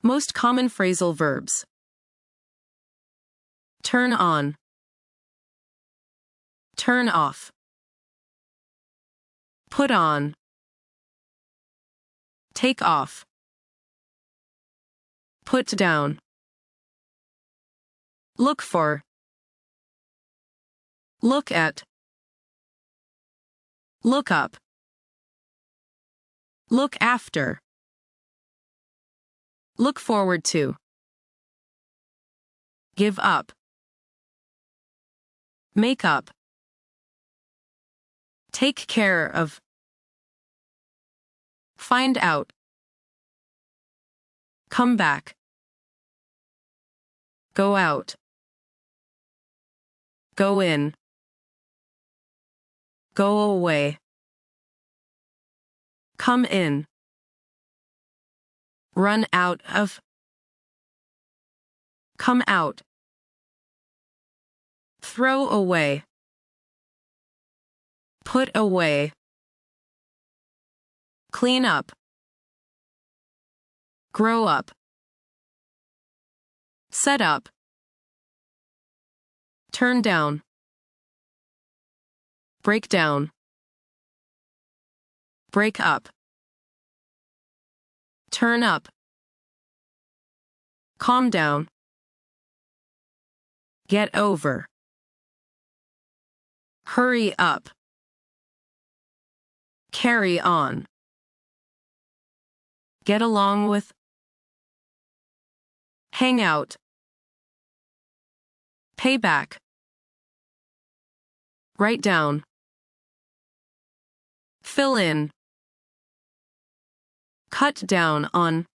Most common phrasal verbs. Turn on. Turn off. Put on. Take off. Put down. Look for. Look at. Look up. Look after. Look forward to. Give up. Make up. Take care of. Find out. Come back. Go out. Go in. Go away. Come in. Run out of. Come out. Throw away. Put away. Clean up. Grow up. Set up. Turn down. Break down. Break up. Turn up. Calm down. Get over. Hurry up. Carry on. Get along with. Hang out. Pay back. Write down. Fill in. Cut down on.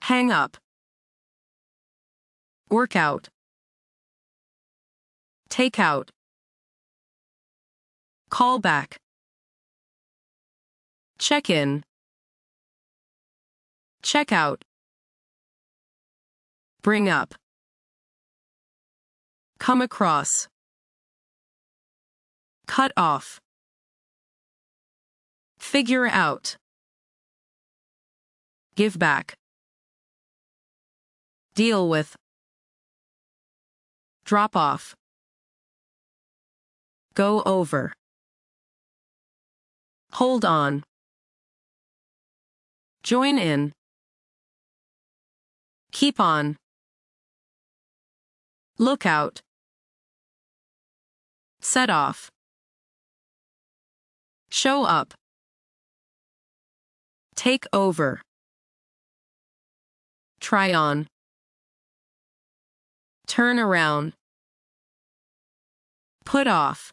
Hang up. Work out. Take out. Call back. Check in. Check out. Bring up. Come across. Cut off. Figure out. Give back. Deal with. Drop off. Go over. Hold on. Join in. Keep on. Look out. Set off. Show up. Take over. Try on. Turn around. Put off.